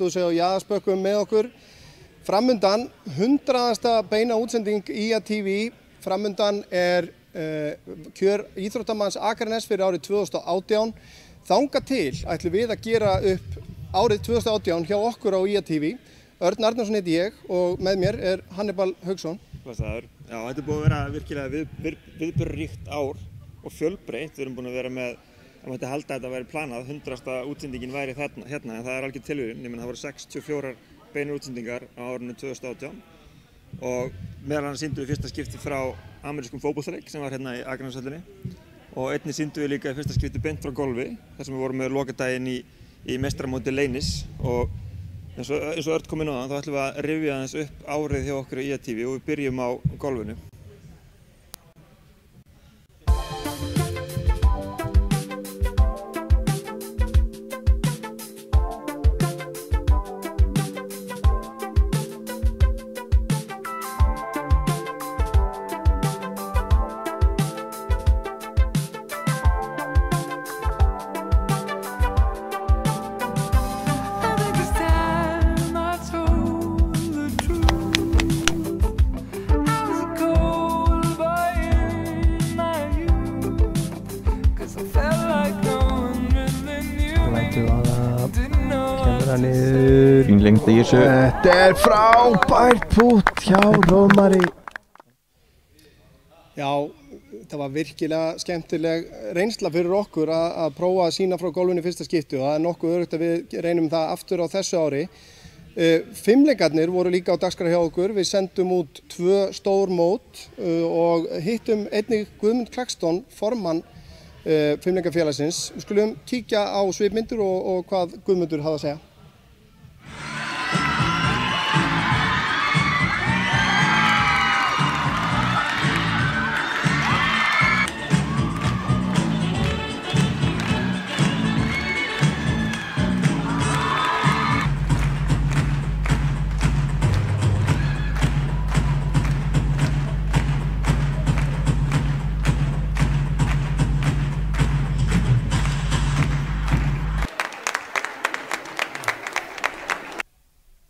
Og Jaðarspökkum með okkur. Framundan 100. beina útsending IA TV. Framundan kjör íþróttamanns Akraness fyrir árið 2018. Þangað til ætlum við að gera upp árið 2018 hjá okkur á IA TV. Örn Arnarsson heiti ég og með mér Hannibal Hauksson. Blessaður. Já, þetta búið að vera virkilega viðburðaríkt ár og fjölbreytt. Við erum búin að vera með, það mætti halda að þetta væri planað, 100. útsendingin væri hérna, en það algjör tilviljun. Ég meina það voru 64 beinar útsendingar á árinu 2018 og meðal annars sýndum við fyrsta skipti frá amerískum fótboltaleik sem var hérna í Akraneshöllinni og einnig sýndum við líka fyrsta skipti beint frá golfi þar sem við vorum með lokadaginn í meistaramóti Leynis og eins og Örn kom inn á það, þá ætlum við að rifja aðeins upp árið hjá okkur á IA TV og við byrjum á golfinu. Þetta frábært pútt hjá Rómari. Já, það var virkilega skemmtileg reynsla fyrir okkur að prófa að sýna frá golfinu fyrsta skipti og það nokkuð öruggt að við reynum það aftur á þessu ári. Fimmleikarnir voru líka á dagskrá hjá okkur. Við sendum út 2 stór mót og hittum einnig Guðmund Klakston, formann Fimmleikafélagsins. Við skulum kíkja á svipmyndir og hvað Guðmundur hafði að segja.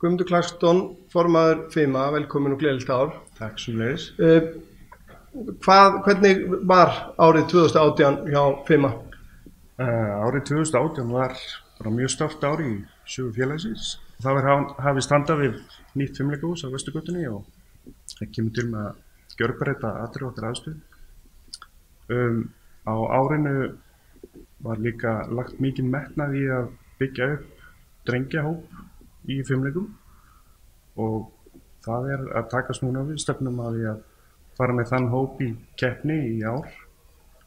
Guðmundur Klakston, formaður FIMA, velkomin og gleðilegt ár. Takk sömuleiðis. Hvernig var árið 2018 hjá FIMA? Árið 2018 var bara mjög stórt ár í sögu félagsins. Það var hafist handa við nýtt fimmleikahús á Vesturgötunni og það kemur til með að gjörbreyta allri okkar aðstöðu. Á árinu var líka lagt mikinn metnað í að byggja upp drengjahóp í fimmleikum og það að takast núna við stefnum að því að fara með þann hóp í keppni í ár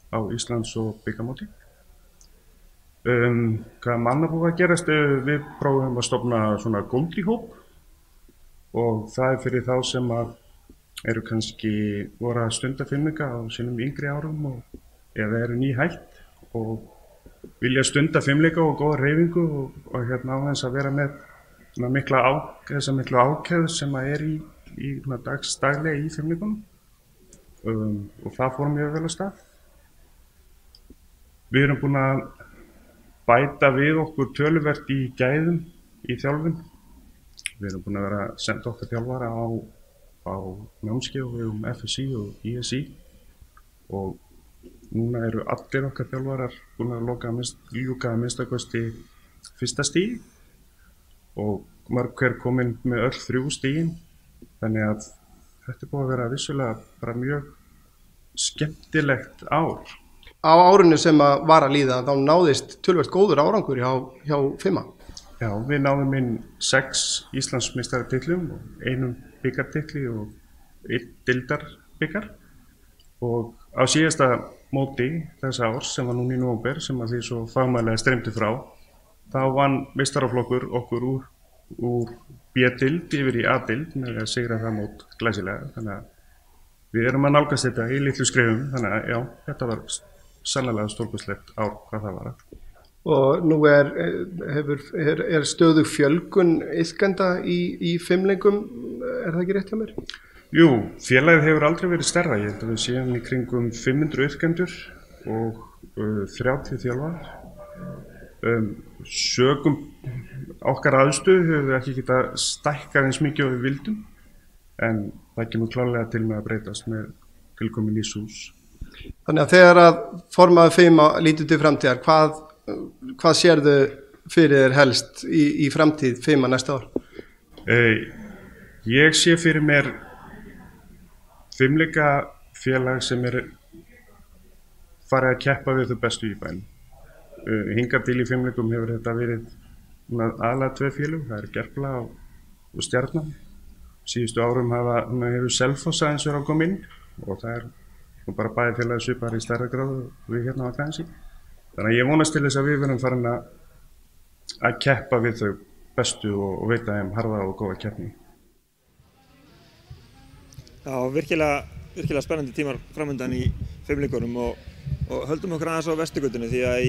á Íslands og byggamóti. Hvað manna búið að gerast? Við prófum að stofna svona góldríhóp og það fyrir þá sem að eru kannski voru að stunda fimmleika á sínum yngri árum og eða eru nýhætt og vilja stunda fimmleika og góða hreyfingu og hérna á þess að vera með þessa miklu ákefð sem að í daglega í fimmleikunum og það fór mjög vel af stað. Við erum búin að bæta við okkur töluvert í gæðum í þjálfun. Við erum búin að vera að senda okkar þjálfara á námskeið og við um FSI og ISI og núna eru allir okkar þjálfarar búin að ljúka að minnstakosti fyrsta stigi og mörg hver komin með öll 3 stigin, þannig að þetta búið að vera vissulega bara mjög skemmtilegt ár. Á árinu sem var að líða þá náðist töluvert góður árangur hjá FIMA. Já, við náðum inn 6 Íslandsmeistaratitlum og 1 bikartitli og 1 deildarbikar og á síðasta móti þessa árs sem var núna í nóvember sem að því svo fagmannlega streymdi frá þá vann meistaraflokkur okkur úr B-dild yfir í A-dild með að sigra það mót glæsilega. Þannig að við erum að nálgast þetta í litlu skrefum. Þannig að já, þetta var sannlega stórkostlegt ár hvað það var. Og nú er stöðug fjölgun iðkenda í fimmleikum, það ekki rétt hjá mér? Jú, félagið hefur aldrei verið stærra. Ég held að við séum í kringum 500 iðkendur og 30 þjálfarar. Sögum okkar aðstöðu höfum við ekki getað stækkað eins mikið og við vildum, en það kemur klárlega til með að breytast með tilkomi nýs hús. Þannig að þegar að formaður FIMA lítur til framtíðar, hvað sérðu fyrir þér helst í framtíð FIMA næsta ár? Ég sé fyrir mér fimleikafélag sem farið að keppa við þau bestu í bænum. Hingað til í fimleikum hefur þetta verið aðalega 2 félög, það Gerpla og Stjarnan. Síðustu árum hefur Selfoss aðeins verið að koma inn og það bara bæði félagi svipar í stærra gráðu og við hérna á Akranesi. Þannig að ég vonast til þess að við verðum farin að keppa við þau bestu og veita þeim harða og góða keppni. Já, virkilega spennandi tímar framöndan í fimleikunum og höldum okkur aðeins á Vesturgötunni því að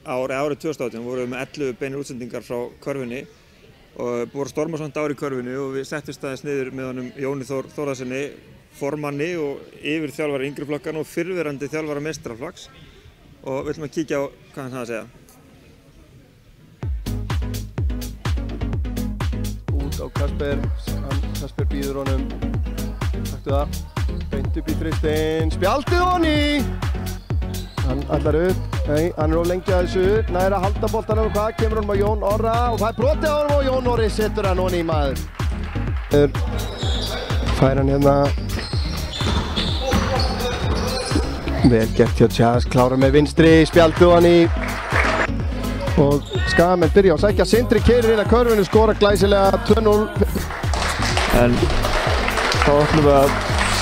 árið 2018 vorum við með 11 beinir útsendingar frá körfunni og búið að storma svona ár í körfunni og við settumst aðeins niður með honum Jóni Þór Þórðarsyni, formanni og yfirþjálfara yngri flokkanna og fyrrverandi þjálfara meistaraflokks og við ætlum að kíkja á hvað hann hafði að segja. Út á Kasper býður honum, taktu það, beint upp í þristinn, spjaldið honni! Hann ætlar upp, nei, hann of lengi að þessu, nær að halda boltanum og hvað, kemur honum á Jón Orra og það brotið á honum og Jón Orri setur hann honni í maður. Fær hann hérna. Vel gert hjá Tjás, klára með vinstri, spjaldið honni. Og Skagamenn byrja að sækja, Sindri keyrir inn að körfunni, skora glæsilega 2-0. En þá ætlum við að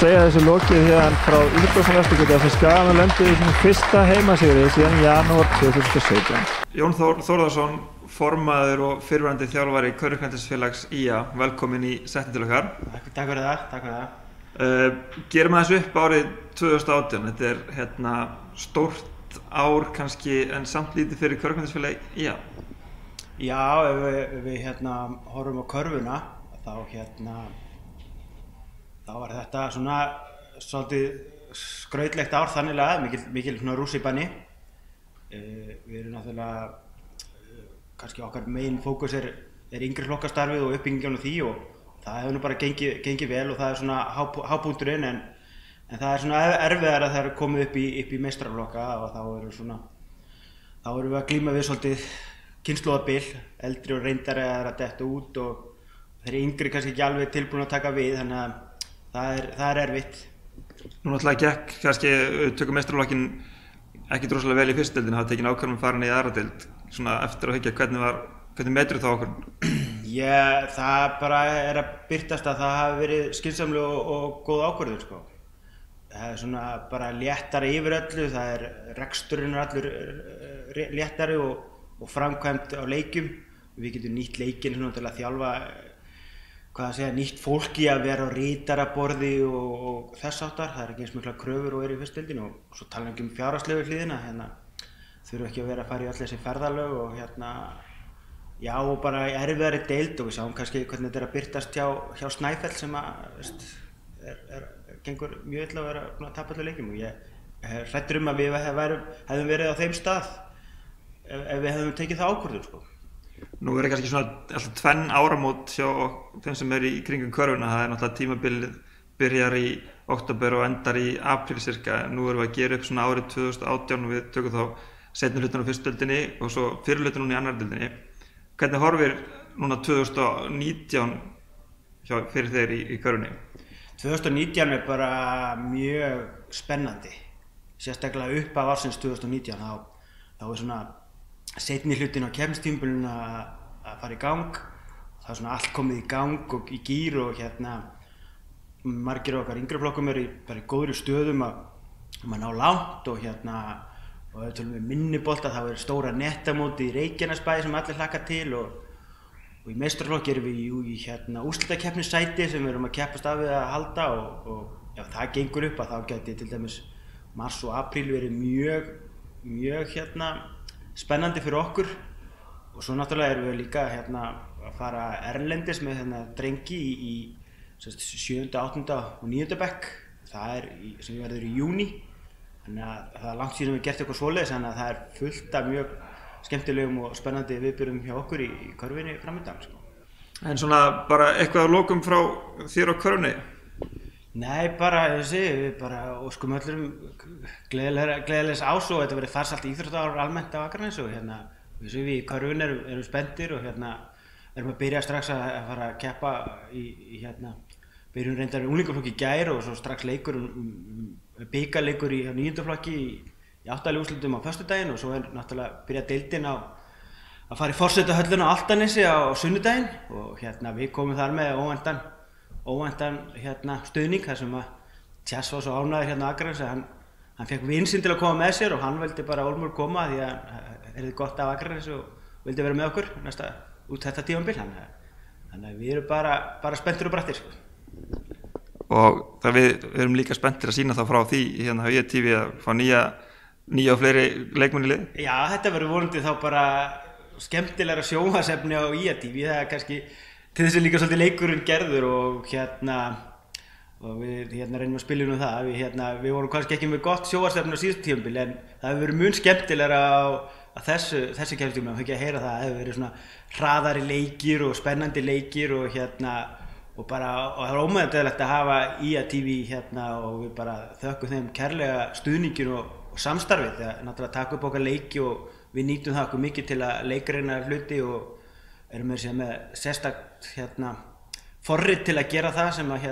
segja þessu lokið hérna frá Íþróttafélagi Vesturgötu að Skagamenn lendu í sínum fyrsta heimasigri síðan janúar 2017. Jón Þór Þórðarsson, formaður og fyrrverandi þjálfari Körfuknattleiksfélags IA, velkomin í settið til okkar. Takk fyrir það. Gerum aðeins upp árið 2018, þetta er stórt ár kannski en samt lítið fyrir Körfuknattleiksfélagi IA. Já, ef við horfum á körfuna þá var þetta svona svolítið skrautlegt ár þannig mikil svona rússíbani. Við erum náttúrulega kannski okkar megin fókus er yngri flokkastarfið og uppbyggingin á því og það hefur nú bara gengið vel og það er svona hápunkturinn en það er svona erfiðara þegar það er komið upp í meistaraflokka og þá erum við að glíma við svolítið kynslóðabil, eldri og reyndari að detta út og þeir yngri kannski ekki alveg tilbúin að taka við þannig að það er erfitt. Nú náttúrulega gekk kannski tökum meistaraflokkin ekki droslega vel í fyrstu deildinni, hafa tekin ákvörðun að fara niður í aðra deild. Svona eftir að hyggja, hvernig metur þá ákvörðun? Það bara er að birtast að það hafi verið skynsamleg og góð ákvörðun sko. Það er svona bara léttari yfir öllu, það er reksturinn allur léttari og framkvæmt á leikjum. Við getum nýtt leikinn til að þjálfa nýtt fólki að vera á ritaraborði og þess áttar. Það er ekki eins mikla kröfur og í fyrstdeildinni og svo tala ekki fjárhagslegu hliðina. Þurfa ekki að vera að fara í öll þessi ferðalög og og bara erfiðari deild og við sjáum kannski hvernig þetta er að birtast hjá Snæfell sem gengur mjög illa að vera að tapa öllu leikjum og ég er hræddur að við hefðum verið á þeim stað ef við hefðum tekið það ákvörðun sko. Nú er kannski svona alltaf 2 áramót hjá þeim sem í kringum körfuna, það er náttúrulega tímabilið byrjar í október og endar í apríl cirka. Nú erum við að gera upp svona árið 2018 og við tökum þá seinni hlutann á fyrstu deildinni og svo fyrri hlutann núna í annarri deildinni. Hvernig horfir núna 2019 fyrir þeir í körfunni? 2019 er bara mjög spennandi, sérstaklega upp af ársins 2019 þá er svona seinni hlutin á keppnistímabilinu að fara í gang. Það er svona allt komið í gang og í gír og margir okkar yngri flokkum bara í góðri stöðum að ná langt og og ef við tölum við minnibolta þá er stóra nettamóti í Reykjanesbæ sem allir hlakka til og í meistaraflokki erum við í úrslitakeppnissæti sem við erum að keppast af við að halda og ef það gengur upp að þá gæti til dæmis mars og apríl verið mjög spennandi fyrir okkur og svo náttúrulega erum við líka að fara erlendis með drengi í 7., 8. og 9. bekk. Það sem verður í júní, þannig að það er langt síðan við gert eitthvað svoleiðis, þannig að það er fullt af mjög skemmtilegum og spennandi viðburðum hjá okkur í körfunni framöndan, sko. En svona bara eitthvað að lokum frá þér á körfunni? Nei, bara, við bara óskum öllum gleðilegs ás og þetta verið farsælt íþróttaár almennt á Akranesi og við í körfunni erum spenntir og erum að byrja strax að fara að keppa í byrjum reyndar unglingaflokki í gær og svo strax leikur bikarleikur í 9. flokki í 8. úrslitum á föstudaginn og svo náttúrulega byrja deildin að fara í forsetahöllina á Álftanesi á sunnudaginn og við komum þar með óvæntan stuðning þar sem að Tjass var svo ánægður á Akranesi að hann fekk vin sinn til að koma með sér og hann vildi bara ólmur koma því að það er gott af Akranesi og vildi vera með okkur út þetta tímabil þannig að við erum bara spenntir og brattir, sko. Og við erum líka spenntir að sýna þá frá því hérna á ÍA-TV að fá nýja og fleiri leikmenn í lið. Já, þetta verður vonandi þá bara skemmtilegra sjónvarpsefni á ÍA-TV, það er kannski til þess að líka svolítið leikurinn gerður og við reynum að spila það. Við vorum kannski ekki með gott sjónvarpsefni á síðustu tímabil en það hefur verið mun skemmtilegra á þessi keppnistíma, að heyra það hefur verið svona hraðari leikir og spennandi leikir og og það er ómeðalegt að hafa ÍA-TV og við bara þökkum þeim kærlega stuðningin og samstarfið þegar náttúrulega taka upp okkar leiki og við nýtum það okkur mikið til að leikreina hluti og erum með sérstakt forrit til að gera það sem að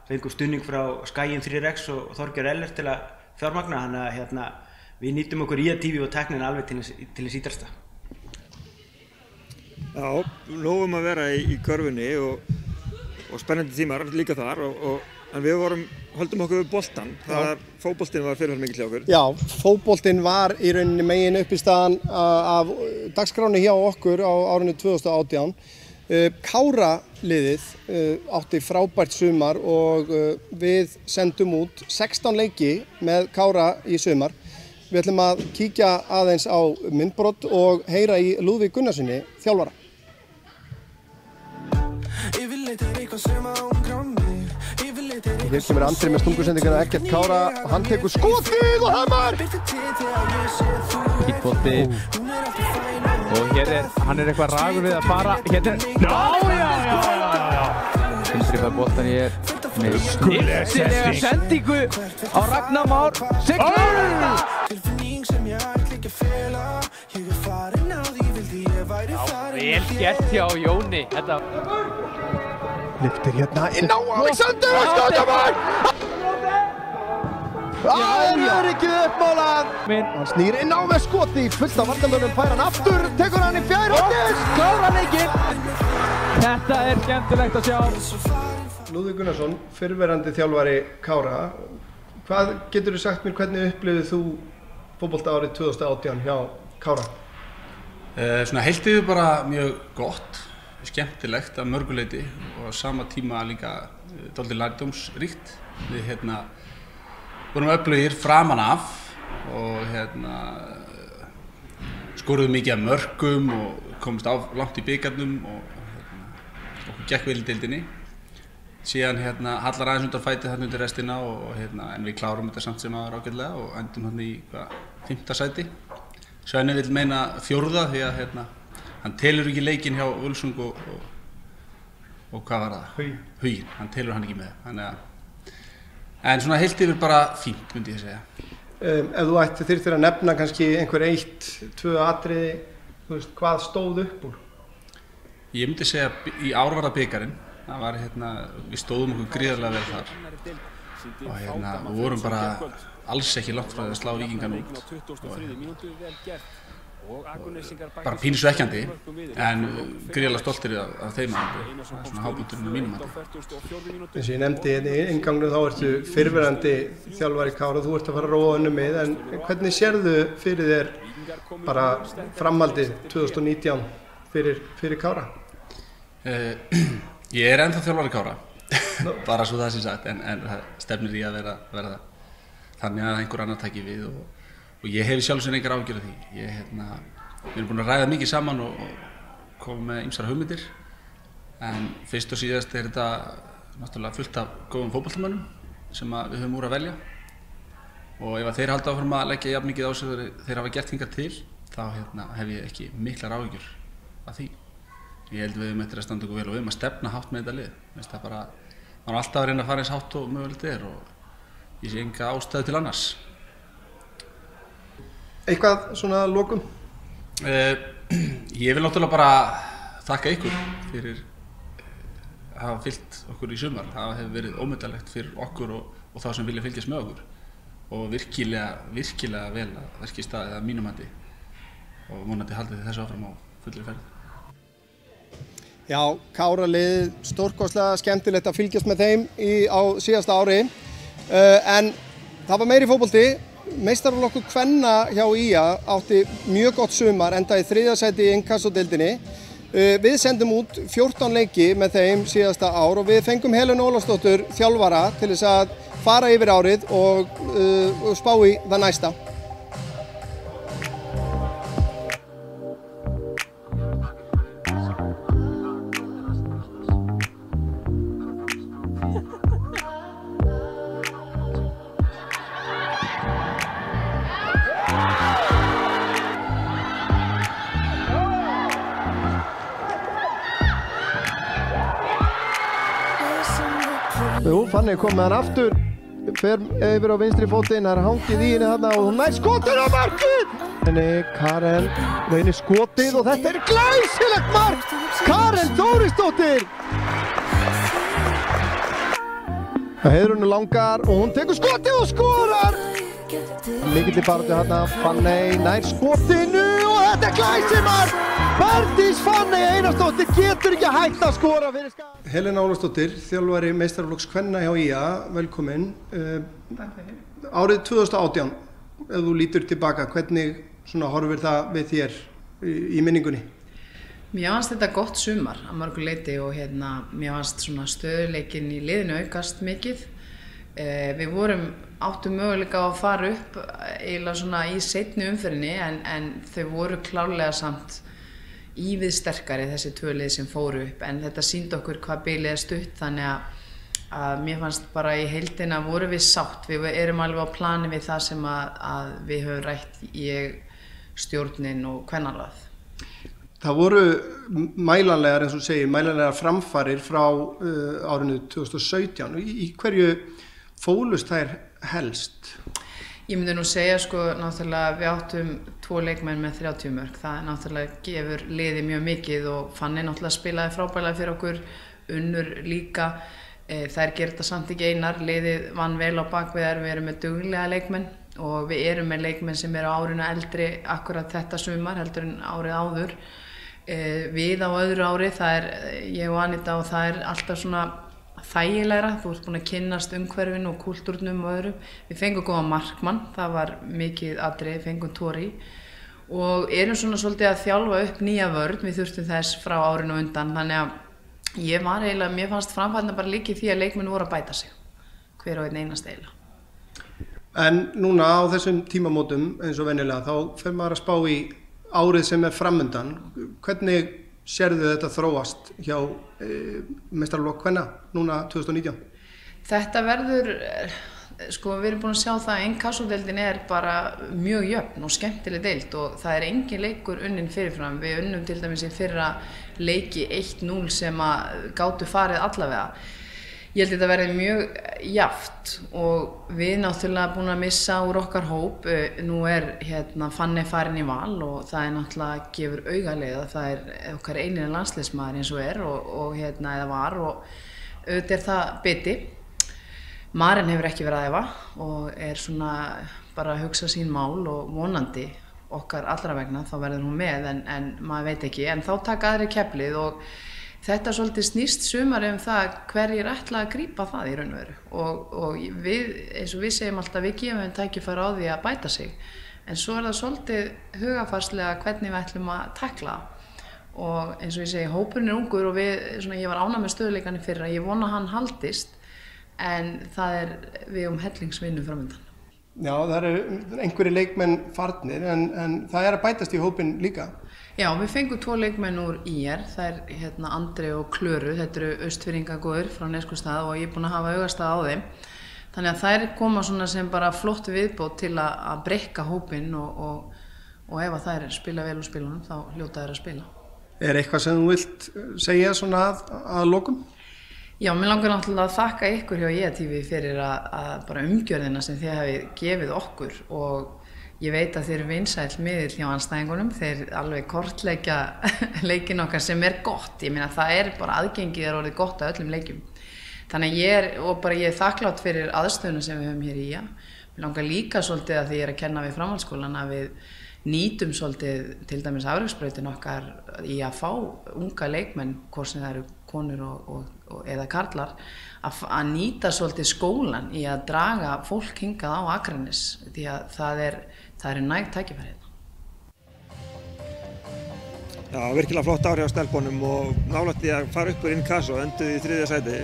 fengum stuðning frá Skaginn 3X og Þorgeir Ellert til að fjármagna þannig að við nýtum okkur ÍA-TV og tæknin alveg til þess ítrasta. Já, lofum að vera í körfunni og spennandi tímar líka þar en við höldum okkur við boltan. Fótboltinn var fyrirferðarmikill hjá okkur. Já, fótboltinn var í rauninni megin uppistaðan af dagskráni hjá okkur á árinu 2018. Kára-liðið átti frábært sumar og við sendum út 16 leiki með Kára í sumar. Við ætlum að kíkja aðeins á myndbrot og heyra í Lúðvík Gunnarssoni, þjálfara. Hér kemur Andri með stungusendinguna Eggert Kára og hann tekur skotið og hamar! Hítbolti og hann er eitthvað ragur við að fara Já! Sindri fær boltan með snirtilega sendingu á Ragnar Már Signar! Vel gert hjá Jóni. Lyftir inn á Alexander og skotamar! Það er ekki uppmálað! Hann snýr inn á með skoti í fullt af varnarmönnum, fær hann aftur, tekur hann í fjærhóttis! Klára leikinn! Þetta er skemmtilegt að sjá. Lúðvík Gunnarsson, fyrrverandi þjálfari Kára. Hvað getur þú sagt mér, hvernig upplifðið þú fótboltaárið 2018 hjá Kára? Svona heilt yfir bara mjög gott, skemmtilegt að mörgu leyti og á sama tíma líka dálítið lærdómsríkt. Við vorum öflugir framan af og skoruðum mikið af mörkum og komumst langt í bikarnum og okkur gekk vel í deildinni. Síðan hallar aðeins undan fætið þarna undir restina en við klárum þetta samt sem aðra ágætlega og endum hann í 5. sæti. Svenni vill meina 4. því að hann telur ekki leikinn hjá Völsung og hvað var það? Huginn, hann telur hann ekki með. En svona heilt yfir bara fínt, myndi ég segja. Ef þú þyrftir að nefna kannski einhver 1-2 atriði, hvað stóð upp úr? Ég myndi segja í ár var það bikarinn. Það var við stóðum okkur gríðarlega vel þar og við vorum bara alls ekki langt frá því að slá Víkingan út og bara pínu svekkjandi en gríðarlega stoltir af þeim það er svona hápunkturinn á mínum mati. Eins og ég nefndi í inngangnum þá ertu fyrrverandi þjálfari Kára, þú ert að fara að róa önnum með en hvernig sérðu fyrir þér bara framhaldið 2019 fyrir Kára? Ég er ennþá þjálfari Kára, bara svo það sé sagt, en það stefnir í að vera þannig að einhver annar taki við og ég hef sjálfsög engar áhyggjur af því. Við erum búin að ræða mikið saman og koma með ýmsar hugmyndir, en fyrst og síðast er þetta náttúrulega fullt af góðum fótboltamönnum sem við höfum úr að velja og ef þeir halda áfram að leggja jafn mikið á sig þeir hafa gert hingað til, þá hef ég ekki miklar áhyggjur af því. Ég held við eftir að standa okkur vel og við að stefna hátt með þetta lið. Það bara, maður alltaf að reyna að fara eins hátt og mögulegt og ég sé enga ástæðu til annars. Eitthvað svona að lokum? Ég vil náttúrulega bara þakka ykkur fyrir að hafa fylgt okkur í sumar. Það hefur verið ómetanlegt fyrir okkur og þá sem vilja fylgjast með okkur og virkilega vel að verki í staðið að mínum mati og vonandi haldið þið þessu áfram á fullri ferð. Já, Kára-liðið stórkostlega skemmtilegt að fylgjast með þeim á síðasta ári en það var meiri fótbolti. Meistaraflokkur kvenna hjá IA átti mjög gott sumar, endaði í 3. sæti í Inkasso-deildinni. Við sendum út 14 leiki með þeim síðasta ár og við fengum Helenu Ólafsdóttur þjálfara til þess að fara yfir árið og spá í það næsta. Jú, Fanny kom með hann aftur, fer yfir á vinstri fótinn, það hangið í henni þarna og hún nær skotið á markið! Karen reynir skotið og þetta glæsilegt mark! Karen Þórisdóttir! Heiðrún langar og hún tekur skotið og skorar! Mikilli baráttu þarna, Fanny nær skotinu og þetta glæsimark! Berdís Fanny Einarsdóttir getur ekki hægt að skora fyrir Skagamenn. Helena Ólafsdóttir, þjálfari meistaraflokks kvenna hjá IA, velkomin. Takk fyrir. Árið 2018, ef þú lítur tilbaka, hvernig horfir það við þér í minningunni? Mér fannst þetta gott sumar að mörgu leyti og mér fannst stöðuleikinn í liðinu aukast mikið. Við áttum möguleika að fara upp eiginlega í seinni umferðinni en þau voru klárlega samt ívið sterkari þessi tvö lið sem fóru upp en þetta sýndi okkur hvað bilið stutt þannig að mér fannst bara í heildina voru við sátt, við erum alveg á plani við það sem að við höfum rætt ég, stjórnin og kvennalið. Það voru mælanlegar, eins og segir, mælanlegar framfarir frá árinu 2017. Í hverju fólust þær helst? Ég myndi nú segja náttúrulega við áttum 2 leikmenn með 30 mörk. Það náttúrulega gefur liði mjög mikið og Fanny náttúrulega spilaði frábærlega fyrir okkur, Unnur líka. Þær gera þetta samt ekki einar, liðið vann vel á bakvið við erum með duglega leikmenn og við erum með leikmenn sem eru árinu eldri akkurat þetta sumar heldur en árið áður. Við á öðru ári, það ég og Anita og það alltaf þægilegra, þú ert búin að kynnast umhverfinu og kúltúrnum og öðru. Við fengum góða markmann, það var mikið atriði, fengum Tori og erum svolítið að þjálfa upp nýja vörn, við þurftum þess frá árinu undan, þannig að mér fannst framfallina bara líka í því að leikmenn voru að bæta sig, hver og einn einast eiginlega. En núna á þessum tímamótum eins og venjulega, þá fer maður að spá í árið sem framundan. Hvernig sérðu þetta þróast hjá meistaraflokk kvenna núna 2019? Þetta verður, við erum búin að sjá það að Inkasso-deildin bara mjög jöfn og skemmtileg deild og það engin leikur unnin fyrirfram. Við unnum til dæmis í fyrra leiki 1-0 sem gátu farið allavega. Ég held að þetta verði mjög jafnt og við náttúrulega búin að missa úr okkar hóp. Nú Fanny farin í val og það náttúrulega gefur augaleið að það okkar einin landsliðsmaður eins og eða var og auðvitað það biti. Maren hefur ekki verið að æfa og bara að hugsa sín mál og vonandi okkar allra vegna þá verður hún með en maður veit ekki. En þá taka aðri keflið og þetta svolítið snýst sumarið það hverjir ætla að grípa það í raun og veru og við, eins og við segjum alltaf, við gefum tækifæri á því að bæta sig en svo það svolítið hugafarslega hvernig við ætlum að tækla og eins og ég segi, hópurinn ungur og ég var ánægð með stöðuleikann í fyrra, ég vona að hann haldist en það við hellingsvinnu framundan. Já, það einhverjir leikmenn farnir en það að bætast í hópinn líka. Já, við fengum 2 leikmenn úr IR, það Andri og Klöru, þetta eru austfirðingagóðir frá Neskaupstað og ég er búin að hafa augastað á þeim. Þannig að þær koma sem bara flott viðbót til að breikka hópinn og og ef að þær spila vel úr spilunum þá hljóta þær að spila. Eitthvað sem þú vilt segja svona að lokum? Já, mér langar náttúrulega að þakka ykkur hjá EATV fyrir að bara umgjörðina sem þið hafið gefið okkur og ég veit að þið eru vinsæll miðill hjá andstæðingunum, þeir alveg kortleggja leikin okkar sem gott, ég meina það bara aðgengið orðið gott að öllum leikjum. Þannig að ég þakklátt fyrir aðstöðuna sem við höfum hér í Mér langar líka svolítið að því ég að kenna við framhaldsskólan að við nýtum svolítið til dæmis afreksbrautin okkar í að fá unga leikmenn, hvort sem það eru konur eða karlar, að nýta svolítið skólan í að draga fólk hingað á Akranes því að það eru nægt tækifæri hérna. Já, virkilega flott ár hjá stelpunum og nálægt því að fara upp úr Inkasso, enduð í 3. sæti.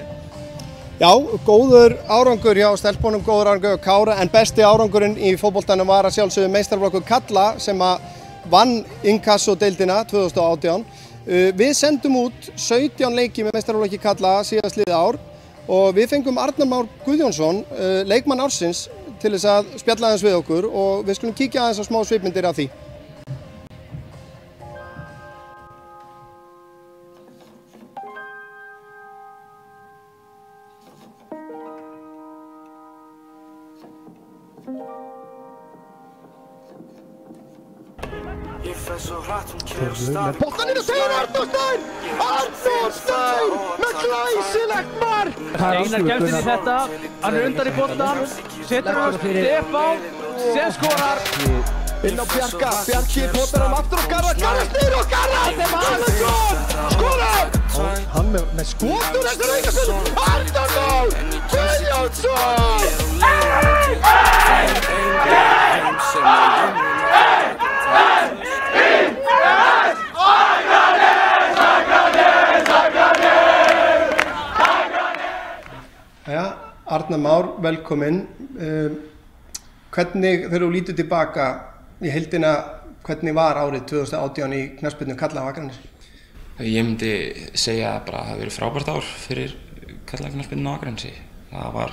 Já, góður árangur hjá stelpunum, góður árangur hjá Kára, en besti árangurinn í fótboltanum var að sjálfsögðu meistaraflokkur karla sem vann Inkasso-deildina 2018. Við sendum út 17 leiki með meistaraflokki karla síðastliðið ár og við fengum Arnar Már Guðjónsson, leikmann ársins, til þess að spjalla aðeins við okkur og við skulum kíkja aðeins á smá svipmyndir af því. Með boltan inn og tegir Arnór Snær! Arnór Snær með glæsilegt mark! Einar kemst inn í þetta, hann undan í boltan, setur hann Stefán, sem skorar! Inn á Bjarka, Bjarki potar hann aftur og Garðar snýr og Garðar! Arnarsson! Skorar! Hann með skotur þessar Einarsson! Arnór Guðjónsson! Arnar Már, velkominn. Hvernig, þegar þú lítur tilbaka í heildina, hvernig var árið 2018 í knattspyrnu karla á Akranesi? Ég myndi segja bara að það hafi verið frábært ár fyrir karla knattspyrnu á Akranesi. Það var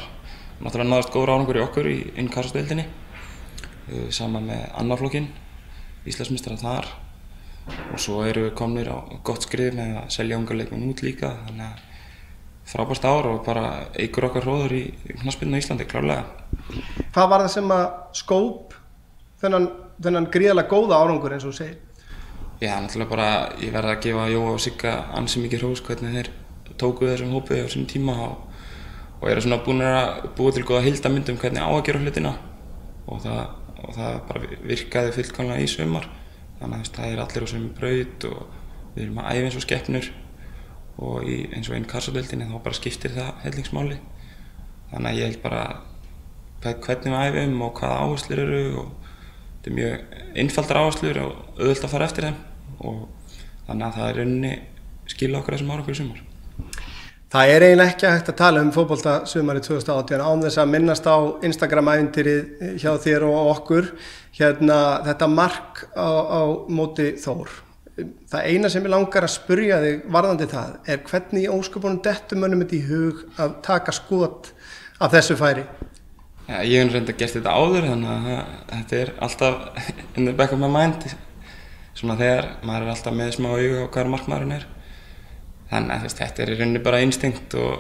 náttúrulega náðast góður árangur í okkur í Inkasso-deildinni, saman með annarflokkinn, Íslandsmeistarar þar, og svo erum við komnir á gott skrið með að selja unga leikmenn út líka, þannig að frábært ár og bara eykur okkar hróður í knattspyrnu á Íslandi, klárlega. Hvað var það sem að skóp þennan gríðarlega góða árangur eins og þú segir? Já, náttúrulega bara ég verði að gefa Jóa og Sigga ansi mikið hrós hvernig þeir tóku þessum hópi á sínum tíma og eru svona búin að búa til góða heildarmynd hvernig á að gera hlutina og það bara virkaði fullkomlega í sumar, þannig að það allir á sömu braut og við erum að æfa eins og skepnur og eins og Inkasso-deildinni þá bara skiptir það hellingsmáli, þannig að ég held bara hvernig við æfum og hvaða áherslur eru og þetta mjög einfaldar áherslur og auðvelt að fara eftir þeim og þannig að það rauninni skila okkur þessum árangur í sumar. Það eiginlega ekki hægt að tala fótbolta sumarið 2018 án þess að minnast á Instagram-ævintýrið hjá þér og okkur, þetta mark á móti Þór. Það eina sem ég langar að spyrja þig varðandi það hvernig í ósköpunum dettur mönnum þetta í hug að taka skot af þessu færi? Ja, ég hef reynda gert þetta áður, þannig að þetta alltaf in the back of my mind, svona þegar maður alltaf með smá auga á hvar markmaðurinn þannig að þetta í rauninni bara instinkt og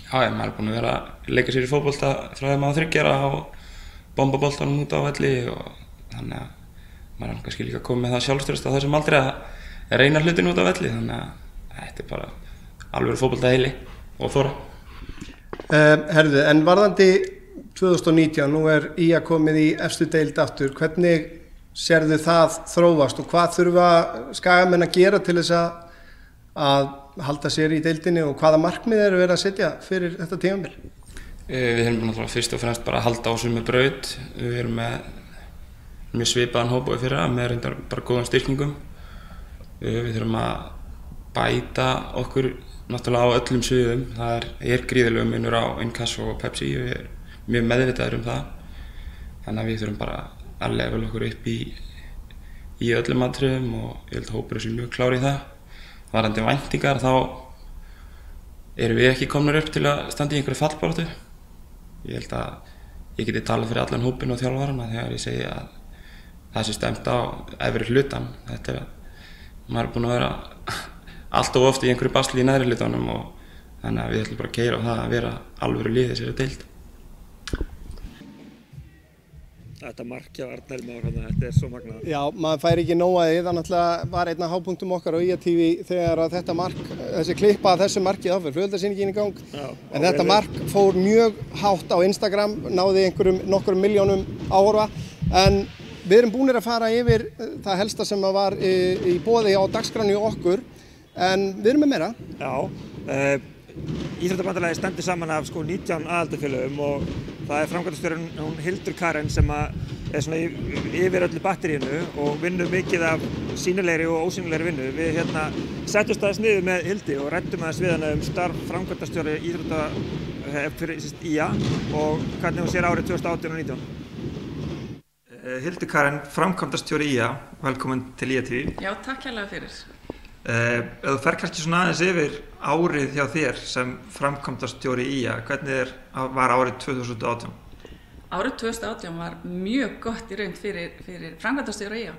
já, maður búinn að vera að leika sér í fótbolta frá þegar maður 3 ára og bomba boltanum út á velli og þannig að maður er kannski líka komið með það sjálfstraust á þessum aldri að reyna hlutin út á velli, þannig að þetta bara alveg fótbolta heili og þóra. Herðu, en varðandi 2019, nú IA komið í efstu deild aftur, hvernig sérðu það þróast og hvað þurfa Skagamenn að gera til þess að halda sér í deildinni og hvaða markmið eru verið að setja fyrir þetta tímabil? Við erum náttúrulega fyrst og fremst bara að halda á sömu braut, við erum með mjög svipaðan hóp og í fyrra með reyndar bara góðan styrkingum. Við þurfum að bæta okkur náttúrulega á öllum sviðum, það gríðarlegur munur á Inkasso og Pepsi, við erum mjög meðvitaðir það, þannig að við þurfum bara að level okkur upp í öllum atriðum og ég held að hópurinn sé mjög klár í það. Varðandi væntingar þá erum við ekki komnir upp til að standa í einhverju fallbaráttu. Ég held að ég geti talað fyrir allan hópinn og þjálfarana þegar ég segi að það sé stemt á efri hlutan. Maður búinn að vera allt of oft í einhverju basli í neðri hlutanum og þannig að við ætlum bara að keyra á það að vera alvöru lið þessari deild. Þetta mark hjá Arnari Már, þetta svo magnað. Já, maður fær ekki nóg að því, það náttúrulega var einn af hápunktum okkar á IA-TV þegar að þetta mark, þessi klippa af þessu marki þá fyrir flugeldasýningin í gang. Já, en þetta mark fór mjög hátt á Instagram, náði nokkrum milljónum áhorfa, en við erum búnir að fara yfir það helsta sem var í boði á dagskránni okkur, en við erum með meira. Já, Íþróttabandalagið stendur saman af 19 aðildarfélögum og það framkvæmdastjórinn hún Hildur Karen sem er svona yfir öllu batteríinu og vinnur mikið af sýnilegri og ósýnilegri vinnu. Við settumst aðeins niður með Hildi og ræddum aðeins við hana starf framkvæmdastjóri fyrir IA og hvernig hún sér árið 2018 og 2019. Hildur Karen, framkvæmdastjóri IA, velkomin til IA-TV. Já, takk hérlega fyrir. Ef þú fer kannski svona aðeins yfir árið hjá þér sem framkvæmdastjóri IA, hvernig var árið 2018? Árið 2018 var mjög gott í raun fyrir framkvæmdastjóra IA,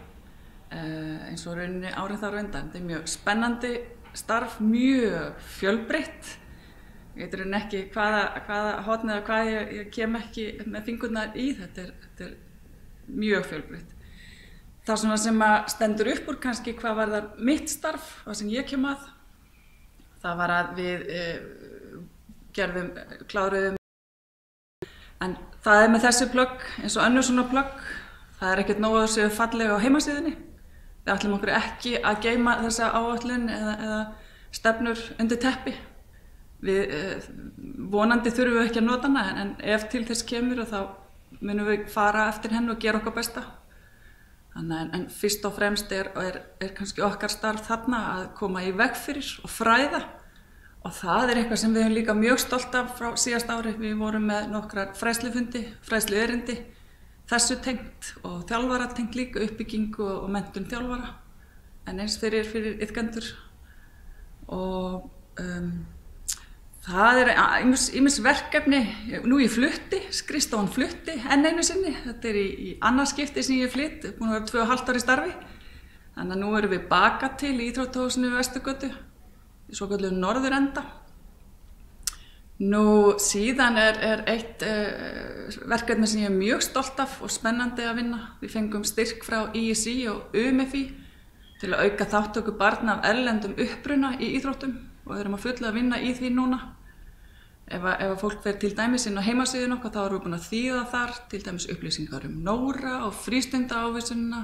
eins og rauninni árið þar á undan. Þetta er mjög spennandi starf, mjög fjölbreytt. Ég veit rauninni ekki hvaða horn eða hvað ég kem ekki með fingurnar í, þetta er mjög fjölbreytt. Það sem að stendur upp úr kannski hvað var það mitt starf, það sem ég kem að, það var að við kláruðum, en það með þessi plögg eins og önnur svona plögg, það ekkert nóg að séu fallega á heimasíðunni. Við ætlum okkur ekki að geyma þessa áætlun eða stefnur undir teppi. Vonandi þurfum við ekki að nota hana, en ef til þess kemur þá munum við fara eftir henni og gera okkar besta. En fyrst og fremst er kannski okkar starf þarna að koma í veg fyrir og fræða og það eitthvað sem við erum líka mjög stolt af frá síðast ári. Við vorum með nokkrar fræðslufundi, fræðsluerindi, þessu tengt og þjálfara tengt líka, uppbyggingu og menntun þjálfara en eins fyrir iðkendur og það ýmis verkefni, nú ég flutti, skrifstofan flutti enn einu sinni, þetta í annað skipti sem ég flytt, búin að vera 2,5 ár í starfi. Þannig að nú erum við bakað til í Íþróttahúsinu við Vesturgötu, í svokölluðum Norðurenda. Nú síðan er eitt verkefni sem ég mjög stolt af og spennandi að vinna. Við fengum styrk frá ISI og UMFI til að auka þátttöku barna af erlendum uppruna í íþróttum. Og við erum að fulla að vinna í því núna. Ef fólk fer til dæmis inn á heimasíðun okkar þá erum við búin að þýða þar til dæmis upplýsingar Nóra og frístundaávísunina.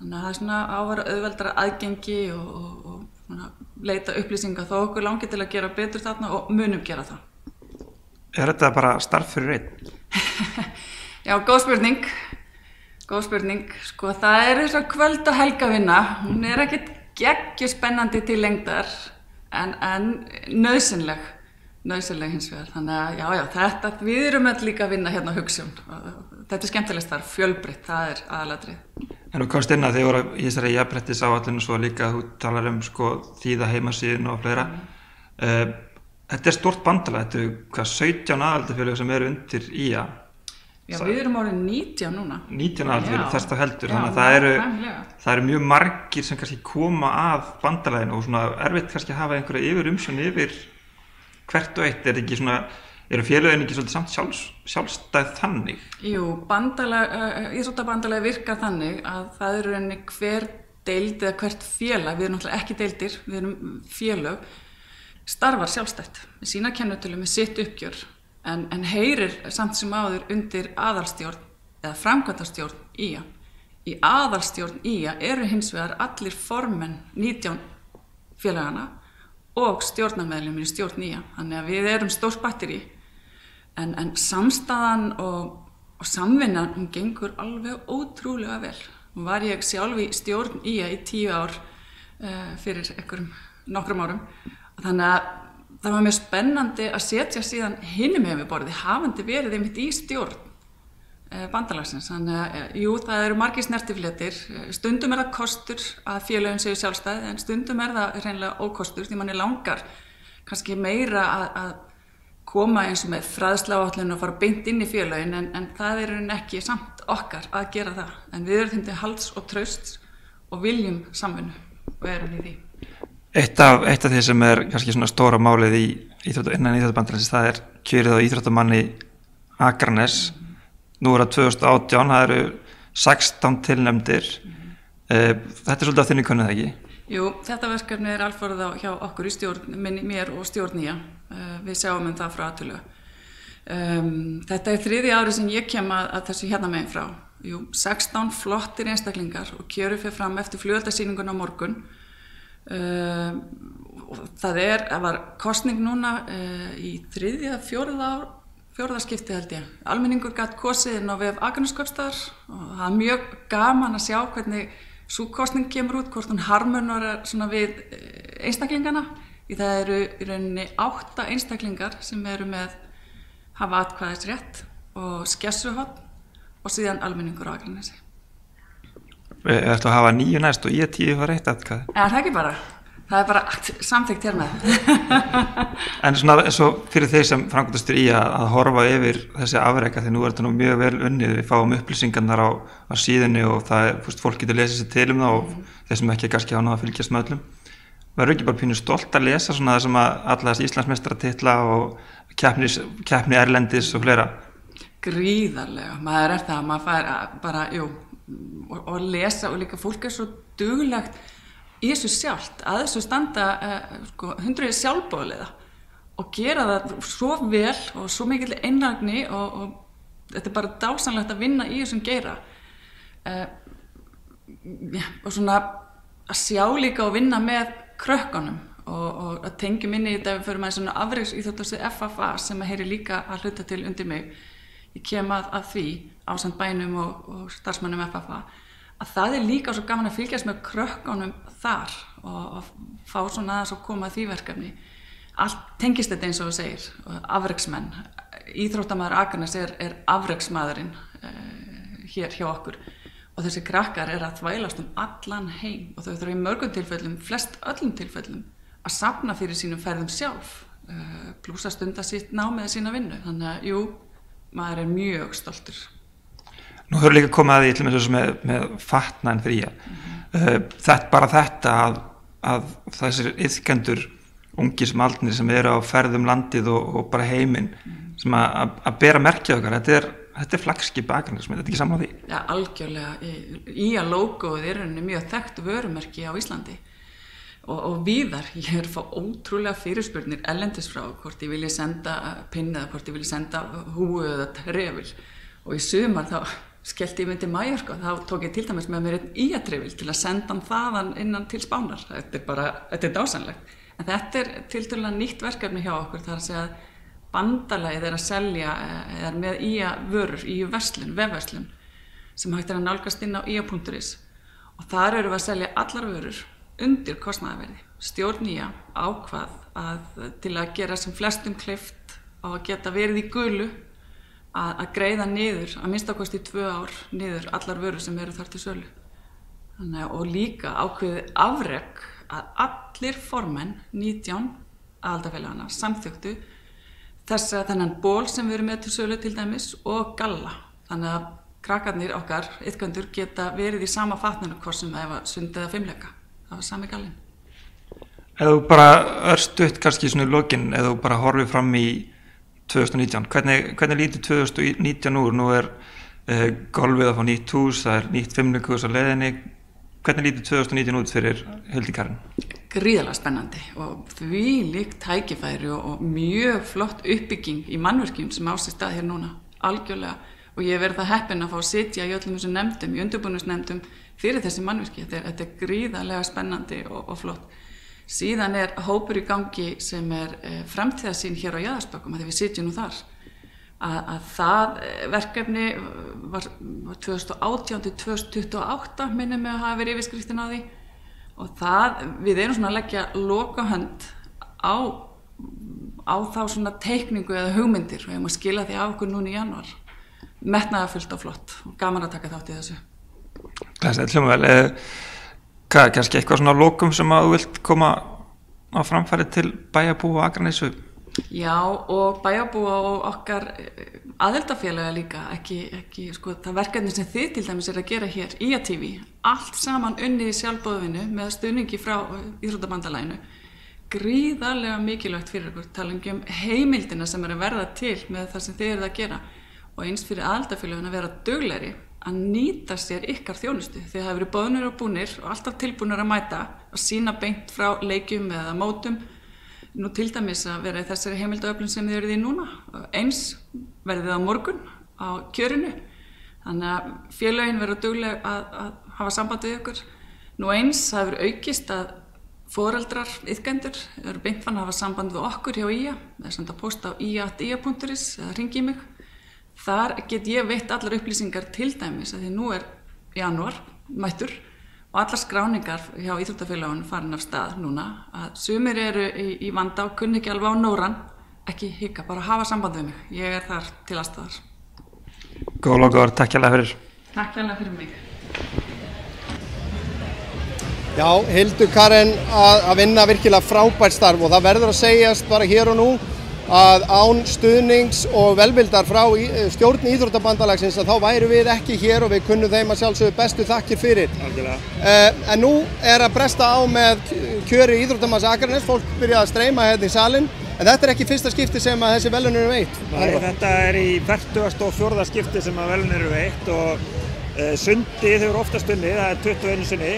Þannig að það svona ávara auðveldara aðgengi og leita upplýsingar þó okkur langi til að gera betur þarna og munum gera það. Þetta bara starf fyrir einn? Já, góð spurning. Góð spurning. Sko það þess að kvöld og helgavinna, hún ekkert geggju spennandi til lengdar. En nauðsynleg hins vegar. Þannig að við erum öll líka að vinna hérna á Hugsjón. Þetta skemmtilegt starf, fjölbreytt, það aðalatriðið. En þú komst inn að þið voru í þessari jafnréttisáætlun og svo líka þú talar þýða heimasíðuna og fleira. Þetta stórt bandalag, þetta 17 aðildarfélög sem eru undir IA. Já, við erum orðin 19 núna. 19 aðildarfélög, þess þá heldur. Þannig að það eru mjög margir sem kannski koma að bandalaginu og svona erfitt kannski að hafa einhverja yfirumsjón yfir hvert og eitt. Eru félögin ekki svolítið samt sjálfstæð þannig? Jú, íþróttabandalagi virkar þannig að það eru henni hver deild eða hvert félag, við erum náttúrulega ekki deildir, við erum félög, starfar sjálfstætt með sína kennitölu, með sitt uppgjör. En heyrir samt sem áður undir aðalstjórn eða framkvæmdastjórn IA. Í aðalstjórn IA eru hins vegar allir formenn 19 félagana og stjórnarmeðlimir í stjórn IA. Þannig að við erum stórt batteri. En samstaðan og samvinnan, hún gengur alveg ótrúlega vel. Nú var ég sjálf í stjórn IA í 10 ár fyrir nokkrum árum. Þannig að það var mjög spennandi að setja síðan hinum hefur borðið, hafandi verið einmitt í stjórn bandalagsins. Þannig að jú, það eru margir snertifletir. Stundum það kostur að félögin séu sjálfstæð, en stundum það hreinlega ókostur því manni langar kannski meira að koma eins og með fræðsluáætlun og fara beint inn í félögin en það ekki samt okkar að gera það. En við erum þeim til halds og trausts og viljum samvinnu og erum í því. Eitt af því sem kannski svona stóra málið innan íþróttabandalagsins, það kjörið á íþróttamanni Akranes. Nú það 2018, það eru 16 tilnefndir. Þetta svolítið á þinni könnu, það ekki? Jú, þetta verkefni alfarið hjá okkur í stjórn, mér og stjórn nýja. Við sjáum það frá aðtölu. Þetta 3. árið sem ég kem að þessu hérna megin frá. Jú, 16 flottir einstaklingar og kjörið fyrir fram eftir flugeldasýningun á morgun. Það var kosning núna í 3., 4. skipti held ég. Almenningur gat kosið inn á vef Akraneskaupstaðar og það mjög gaman að sjá hvernig sú kosning kemur út, hvort hún harmonar svona við einstaklingana. Því það eru í rauninni 8 einstaklingar sem eru með hafa atkvæðisrétt og skessuhorn og síðan almenningur á Akranesi. Við ætlum að hafa 9 næst og ég 10 var 1 atkvæði. Það ekki bara. Það bara samþykkt hér með. En svona svo fyrir þeir sem framkvæmdastjóri í að horfa yfir þessi afreka, því nú þetta nú mjög vel unnið, við fáum upplýsingarnar á síðunni og það fólk getur lesið sér til það og þeir sem ekki kannski hafa náð að fylgjast með öllum. Verður ekki bara pínu stolt að lesa svona það sem alla þessi Íslandsmeistaratitla og keppni erlendis og fleira? Gríðarlega, maður það, maður fær bara, og lesa og líka fólk svo duglegt í þessu sjálft, að þessu standa 100 sjálfboðaliða og gera það svo vel og svo mikil einlægni og þetta bara dásamlegt að vinna í þessum geira og svona að sjá líka og vinna með krökkunum og að tengjum inn í þetta við förum að svona afreksíþróttasvið FFA sem að heyri líka að hluta til undir mig. Ég kem að því ásamt bænum og starfsmönnum FFA að það líka svo gaman að fylgjast með krökkunum þar og fá svona aðeins að koma að því verkefni. Allt tengist þetta eins og þú segir, afreksmenn. Íþróttamaður Akranes afreksmaðurinn hér hjá okkur og þessi krakkar að þvælast allan heim og þau þurfa í mörgum tilfellum, flest öllum tilfellum, að safna fyrir sínum ferðum sjálf, plús að stunda sitt námið sína vinnu. Þannig að jú, maður mjög stoltur. Nú höfum líka komið að því til með fatnaðinn fyrir þetta að þessir iðkendur ungir sem aldnir sem eru á ferðum landið og bara heiminn sem að bera merkja okkar, þetta flaggskip Akranes, þetta ekki sammála því? Já, algjörlega. Ía logoið mjög þekkt vörumerki á Íslandi og víðar. Ég fá ótrúlega fyrirspurnir erlendis frá hvort ég vilji senda pinn eða hvort ég vilji senda húu eða trefil og í sumar þá skellti ég mig til Mallorca, þá tók ég til dæmis með mér einn ía-trefil til að senda hann þaðan innan til Spánar. Þetta dásamlegt. En þetta tiltölulega nýtt verkefni hjá okkur, þar að segja að bandalagið að selja með ía-vörur í vefverslun sem hægt að nálgast inn á ía.is og þar erum við að selja allar vörur undir kostnaðarverði. Stjórn Ía ákvað til að gera sem flestum kleift og að geta verið í gulu að greiða niður, að minnstakosti 2 ár niður allar vörur sem eru þar til sölu. Þannig og líka ákveðið afrek að allir formenn 19 aðildarfélaganna samþykktu þennan ból sem við erum með til sölu til dæmis og galla. Þannig að krakkarnir okkar, iðkendur, geta verið í sama fatninu hvort sem það var sund eða fimmleika. Það var sami gallinn. Ef þú bara örstutt kannski svona í lokin, ef þú bara horfið fram í 2019, hvernig lítur 2019 úr? Nú golfið að fá nýtt hús, það nýtt fimmleikahús á leiðinni. Hvernig lítur 2019 út fyrir Huldi Karen? Gríðarlega spennandi og þvílíkt tækifæri og mjög flott uppbygging í mannvirkjum sem á sér stað hér núna, algjörlega. Og ég verið það heppin að fá að sitja í öllum þessum nefndum, í undirbúningsnefndum fyrir þessi mannvirki. Þetta gríðarlega spennandi og flott. Síðan hópur í gangi sem framtíðarsýn hér á Jaðarsbökkum, að því við sitjum nú þar. Að það verkefni var 2018 til 2028 minnum mig að hafa verið yfirskriftin á því og við erum svona að leggja lokahönd á þá svona teikningu eða hugmyndir og við erum að skila því af okkur núna í janúar. Metnaðarfullt og flott og gaman að taka þátt í þessu. Það hljómar vel. Kannski eitthvað svona lokum sem að þú vilt koma á framfæri til bæjarbúa á Akranesu? Já, og bæjarbúa og okkar aðildafélaga líka, ekki sko, það verkefni sem þið til dæmis að gera hér í TV, allt saman unnið í sjálfboðavinnu með stuðningi frá Íþróttabandalaginu, gríðarlega mikilvægt fyrir okkur, tala um heimildina sem að verða til með það sem þið eruð að gera og eins fyrir aðildafélagin að vera duglegri að nýta sér ykkar þjónustu. Þið hafa verið boðnir og búnir og alltaf tilbúnir að mæta og sýna beint frá leikjum eða mótum. Nú til dæmis að vera í þessari heimildaöflun sem þið eruð í núna. Eins verðið á morgun á kjörinu. Þannig að félögin verður dugleg að hafa samband við ykkur. Nú eins það hefur aukist að foreldrar, iðkendur, eru beint fann að hafa samband við okkur hjá IA. Það er samt að posta á ia.ia.is eða hringi í mig. Þar get ég veitt allar upplýsingar til dæmis að því nú er janúar mættur og allar skráningar hjá íþróttafélagunum farin af stað núna að sumir eru í vanda og kunni ekki alveg á nóran, ekki hika, bara hafa samband við mig. Ég er þar til aðstæðar. Góð lokaður, takk hérlega fyrir. Takk hérlega fyrir mig. Já, Hildur Karen að vinna virkilega frábært starf og það verður að segjast bara hér og nú að án stuðnings og velvildar frá stjórn Íþróttabandalagsins að þá væru við ekki hér og við kunnum þeim að sjálfsögðu bestu þakkir fyrir. En nú er að bresta á með kjöri Íþróttamanns Akraness, fólk byrjaði að streyma hérna í salinn, en þetta er ekki fyrsta skipti sem að þessi verðlaun eru veitt. Nei, þetta er í 44. skipti sem að verðlaun eru veitt og sundið hefur oftast unnið, það er 21 sinni,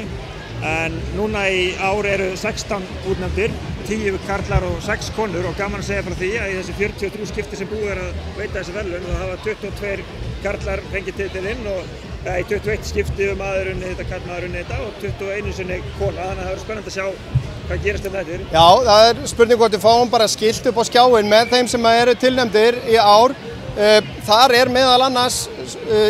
en núna í ár eru 16 útnefndir, 10 karlar og 6 konur og gaman að segja frá því að í þessi 43 skipti sem búið er að veita þessi verðlaun og það hafa 22 karlar fengið titilinn og í 21 skipti maður unnið þetta, karlmaður unnið þetta og 21 sinni kona, þannig að það verður spennandi að sjá hvað gerist þetta. Já, það er spurning hvort við fáum bara skilt upp á skjáinn með þeim sem eru tilnefndir í ár. Þar er meðal annars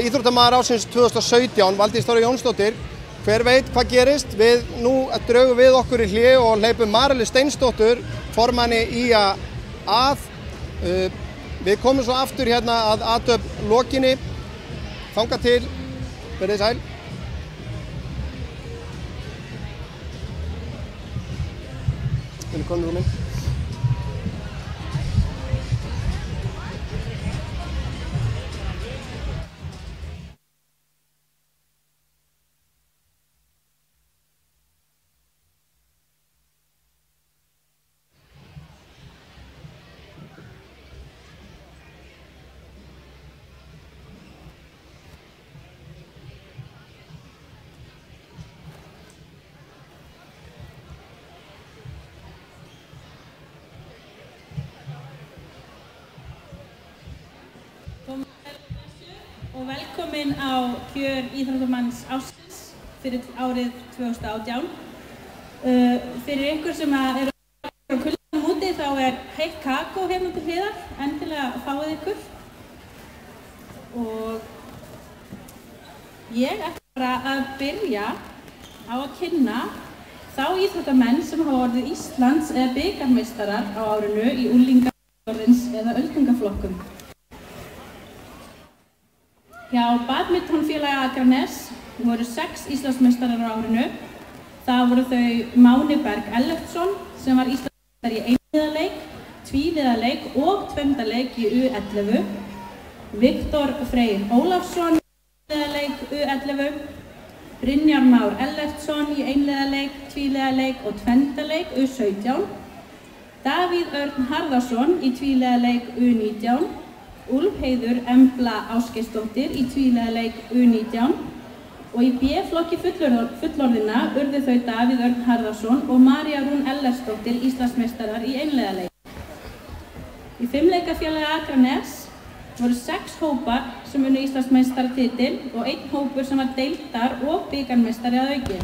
íþróttamaður ársins 2017, Valdís Þóra Jónsdóttir. Hver veit hvað gerist? Nú draugum við okkur í hlé og hleypum Mareli Steinsdóttur, formanni IA að. Við komum svo aftur hérna að athöfn lokinni. Þangað til, verið sæl. Velkomnir Rúmin. Og velkomin á kjör Íþróttamanns ársins fyrir árið 2018. Fyrir ykkur sem eru á kuldanum úti þá er heitt kakó hérna til hliðar, endilega fáið ykkur. Og ég ætla bara að byrja á að kynna þá íþróttamenn sem hafa orðið Íslands eða bikarmeistarar á árinu í unglingaorðins eða öldungaflokkum. Hjá badmintonfélagi Akraness voru 6 Íslandsmeistarar á árinu. Það voru þau Máni Berg Ellertsson sem var Íslandsmeistari í einliðaleik, tvíliðaleik og tvöndaleik í U11. Viktor Freyr Ólafsson í einliðaleik U11. Brynjar Már Ellertsson í einliðaleik, tvíliðaleik og tvöndaleik U17. Davíð Örn Harðarsson í tvíliðaleik U19. Úlfheiður Embla Ásgeirsdóttir í tvíliðaleik U19 og í B-flokki fullorðinna urðu þau Davíð Örn Harðarsson og María Rún Ellersdóttir Íslandsmeistarar í einliðaleik. Í fimleikafélagi Akraness voru 6 hópar sem unnu Íslandsmeistaratitil og 1 hópur sem var deildar og bikarmeistari að auki.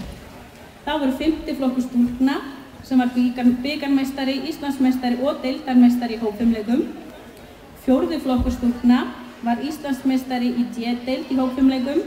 Það voru 5. flokkur stúlkna sem var bikarmeistari, Íslandsmeistari og deildarmeistari í hópfimleikum. 4. flokkur stúlkna var Íslandsmeistari í D-deild í hópfimleikum